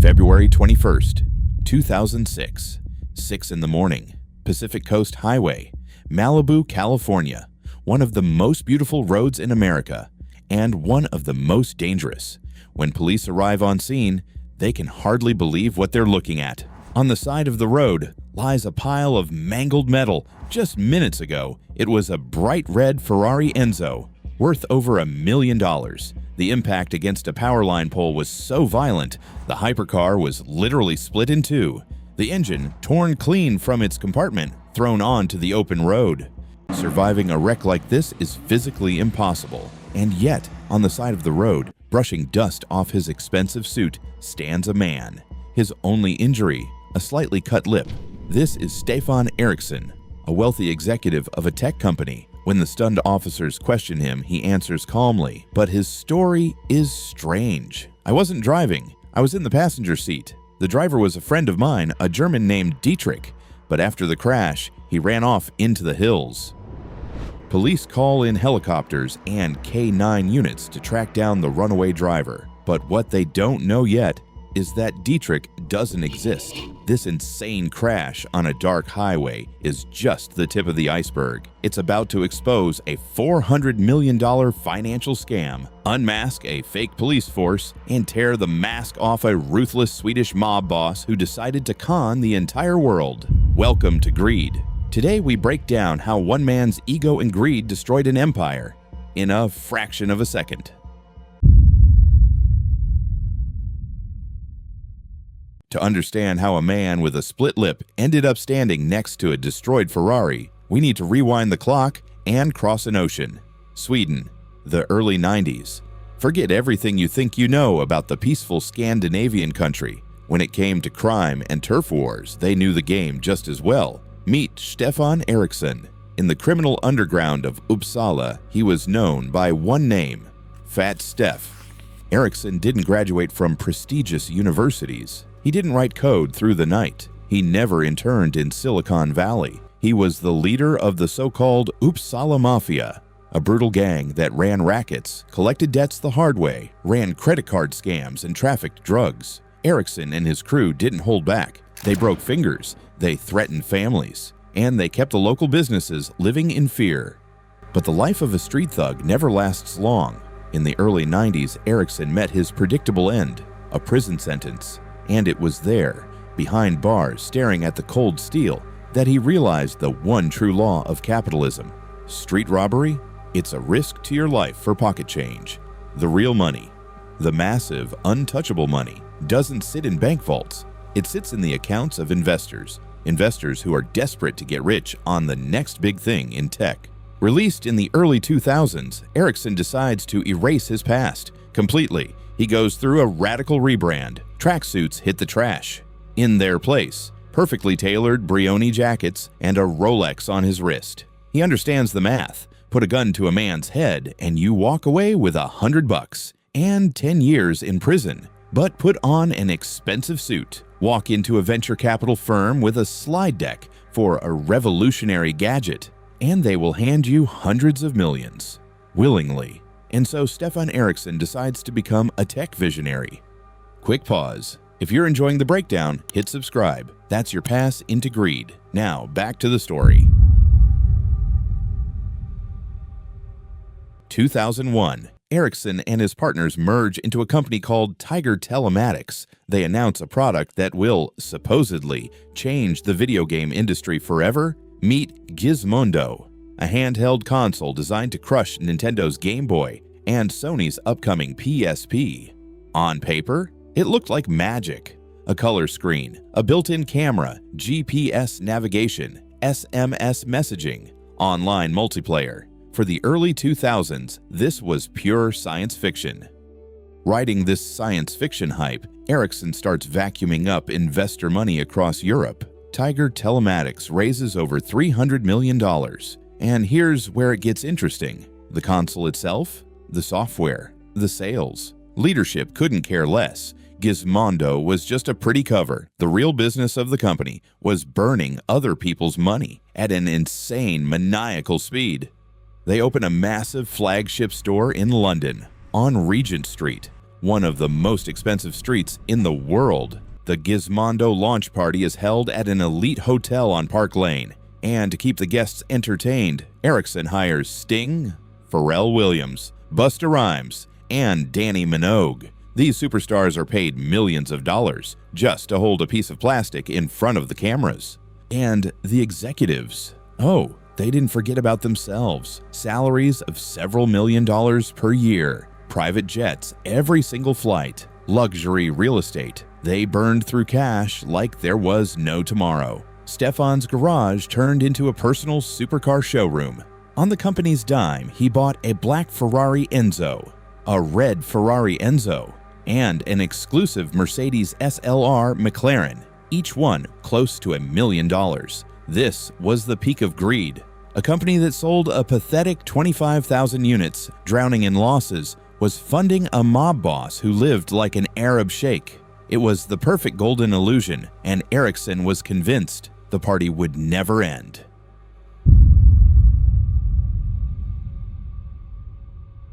February 21st, 2006, 6 in the morning, Pacific Coast Highway, Malibu, California, one of the most beautiful roads in America, and one of the most dangerous. When police arrive on scene, they can hardly believe what they're looking at. On the side of the road lies a pile of mangled metal. Just minutes ago, it was a bright red Ferrari Enzo, worth over $1 million. The impact against a power line pole was so violent, the hypercar was literally split in two. The engine torn clean from its compartment, thrown onto the open road. Surviving a wreck like this is physically impossible. And yet, on the side of the road, brushing dust off his expensive suit, stands a man. His only injury, a slightly cut lip. This is Stefan Eriksson, a wealthy executive of a tech company. When the stunned officers question him, he answers calmly, but his story is strange. "I wasn't driving. I was in the passenger seat. The driver was a friend of mine, a German named Dietrich, but after the crash, he ran off into the hills." Police call in helicopters and K9 units to track down the runaway driver. But what they don't know yet is that Dietrich doesn't exist. This insane crash on a dark highway is just the tip of the iceberg. It's about to expose a $400 million financial scam, unmask a fake police force, and tear the mask off a ruthless Swedish mob boss who decided to con the entire world. Welcome to Greed. Today we break down how one man's ego and greed destroyed an empire in a fraction of a second. To understand how a man with a split lip ended up standing next to a destroyed Ferrari, we need to rewind the clock and cross an ocean. Sweden, the early 90s. Forget everything you think you know about the peaceful Scandinavian country. When it came to crime and turf wars, they knew the game just as well. Meet Stefan Eriksson. In the criminal underground of Uppsala, he was known by one name, Fat Steph. Eriksson didn't graduate from prestigious universities. He didn't write code through the night. He never interned in Silicon Valley. He was the leader of the so-called Uppsala Mafia, a brutal gang that ran rackets, collected debts the hard way, ran credit card scams, and trafficked drugs. Eriksson and his crew didn't hold back. They broke fingers, they threatened families, and they kept the local businesses living in fear. But the life of a street thug never lasts long. In the early 90s, Eriksson met his predictable end, a prison sentence. And it was there, behind bars staring at the cold steel, that he realized the one true law of capitalism. Street robbery? It's a risk to your life for pocket change. The real money, the massive, untouchable money, doesn't sit in bank vaults. It sits in the accounts of investors. Investors who are desperate to get rich on the next big thing in tech. Released in the early 2000s, Eriksson decides to erase his past completely. He goes through a radical rebrand. Tracksuits hit the trash. In their place, perfectly tailored Brioni jackets and a Rolex on his wrist. He understands the math. Put a gun to a man's head and you walk away with $100 and 10 years in prison. But put on an expensive suit. Walk into a venture capital firm with a slide deck for a revolutionary gadget, and they will hand you hundreds of millions. Willingly. And so Stefan Eriksson decides to become a tech visionary. Quick pause. If you're enjoying the breakdown, hit subscribe. That's your pass into greed. Now, back to the story. 2001. Eriksson and his partners merge into a company called Tiger Telematics. They announce a product that will, supposedly, change the video game industry forever. Meet Gizmondo, a handheld console designed to crush Nintendo's Game Boy and Sony's upcoming PSP. On paper, it looked like magic. A color screen, a built-in camera, GPS navigation, SMS messaging, online multiplayer. For the early 2000s, this was pure science fiction. Riding this science fiction hype, Eriksson starts vacuuming up investor money across Europe. Tiger Telematics raises over $300 million. And here's where it gets interesting. The console itself, the software, the sales. Leadership couldn't care less. Gizmondo was just a pretty cover. The real business of the company was burning other people's money at an insane, maniacal speed. They open a massive flagship store in London, on Regent Street. one of the most expensive streets in the world. The Gizmondo launch party is held at an elite hotel on Park Lane, and to keep the guests entertained, Eriksson hires Sting, Pharrell Williams, Busta Rhymes, and Danny Minogue. These superstars are paid millions of dollars just to hold a piece of plastic in front of the cameras. And the executives, oh, they didn't forget about themselves. Salaries of several $1,000,000 per year, private jets every single flight, luxury real estate. They burned through cash like there was no tomorrow. Stefan's garage turned into a personal supercar showroom. On the company's dime, he bought a black Ferrari Enzo, a red Ferrari Enzo, and an exclusive Mercedes SLR McLaren, each one close to $1,000,000. This was the peak of greed. A company that sold a pathetic 25,000 units, drowning in losses, was funding a mob boss who lived like an Arab sheikh. It was the perfect golden illusion, and Eriksson was convinced the party would never end.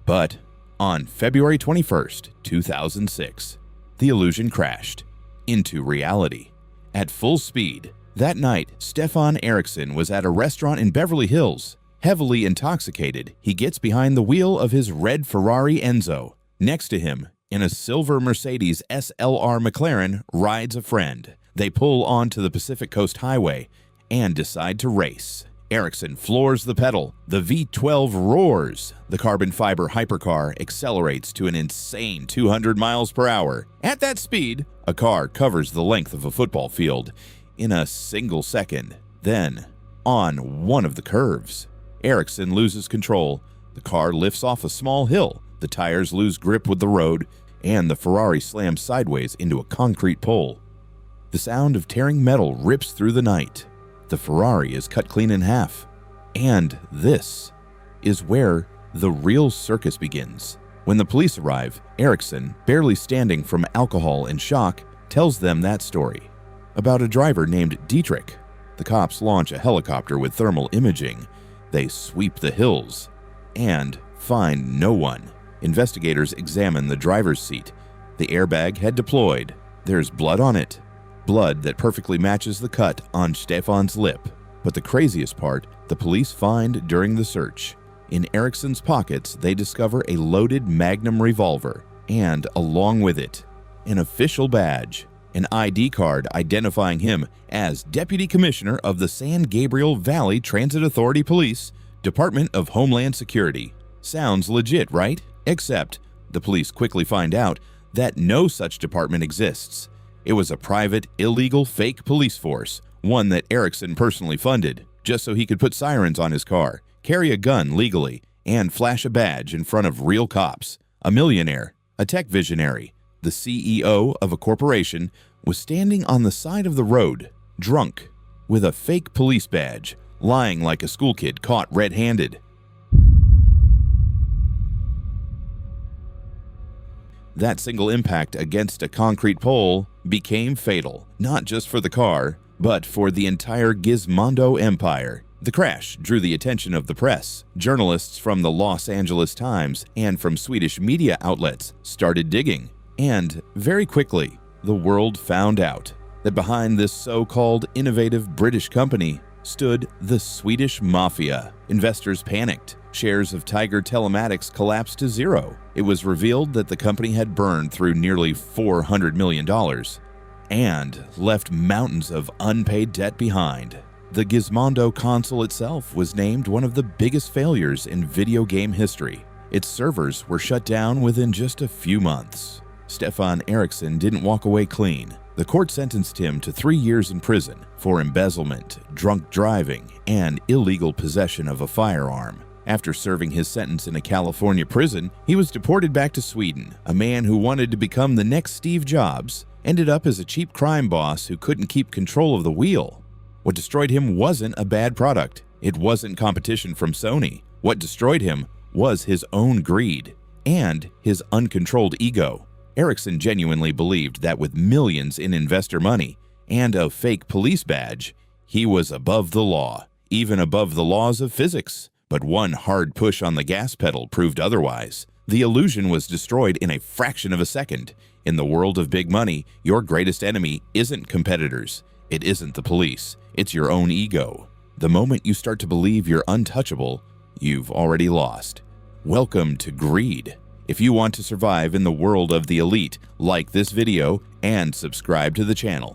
But on February 21st, 2006, the illusion crashed into reality. At full speed, that night, Stefan Eriksson was at a restaurant in Beverly Hills. Heavily intoxicated, he gets behind the wheel of his red Ferrari Enzo. Next to him, in a silver Mercedes SLR McLaren, rides a friend. They pull onto the Pacific Coast Highway and decide to race. Eriksson floors the pedal. The V12 roars. The carbon fiber hypercar accelerates to an insane 200 miles per hour. At that speed, a car covers the length of a football field in a single second. Then, on one of the curves, Eriksson loses control. The car lifts off a small hill. The tires lose grip with the road, and the Ferrari slams sideways into a concrete pole. The sound of tearing metal rips through the night. The Ferrari is cut clean in half. And this is where the real circus begins. When the police arrive, Eriksson, barely standing from alcohol and shock, tells them that story about a driver named Dietrich. The cops launch a helicopter with thermal imaging. They sweep the hills and find no one. Investigators examine the driver's seat. The airbag had deployed. There's blood on it. Blood that perfectly matches the cut on Stefan's lip. But the craziest part, the police find during the search. In Eriksson's pockets, they discover a loaded Magnum revolver, and along with it, an official badge, an ID card identifying him as Deputy Commissioner of the San Gabriel Valley Transit Authority Police, Department of Homeland Security. Sounds legit, right? Except, the police quickly find out that no such department exists. It was a private, illegal, fake police force, one that Eriksson personally funded, just so he could put sirens on his car, carry a gun legally, and flash a badge in front of real cops. A millionaire, a tech visionary, the CEO of a corporation, was standing on the side of the road, drunk, with a fake police badge, lying like a school kid caught red-handed. That single impact against a concrete pole became fatal, not just for the car, but for the entire Gizmondo empire. The crash drew the attention of the press. Journalists from the Los Angeles Times and from Swedish media outlets started digging. And very quickly, the world found out that behind this so-called innovative British company stood the Swedish Mafia. Investors panicked. Shares of Tiger Telematics collapsed to zero. It was revealed that the company had burned through nearly $400 million and left mountains of unpaid debt behind. The Gizmondo console itself was named one of the biggest failures in video game history. Its servers were shut down within just a few months. Stefan Eriksson didn't walk away clean. The court sentenced him to 3 years in prison for embezzlement, drunk driving, and illegal possession of a firearm. After serving his sentence in a California prison, he was deported back to Sweden. A man who wanted to become the next Steve Jobs ended up as a cheap crime boss who couldn't keep control of the wheel. What destroyed him wasn't a bad product. It wasn't competition from Sony. What destroyed him was his own greed and his uncontrolled ego. Eriksson genuinely believed that with millions in investor money and a fake police badge, he was above the law, even above the laws of physics. But one hard push on the gas pedal proved otherwise. The illusion was destroyed in a fraction of a second. In the world of big money, your greatest enemy isn't competitors. It isn't the police. It's your own ego. The moment you start to believe you're untouchable, you've already lost. Welcome to greed. If you want to survive in the world of the elite, like this video and subscribe to the channel.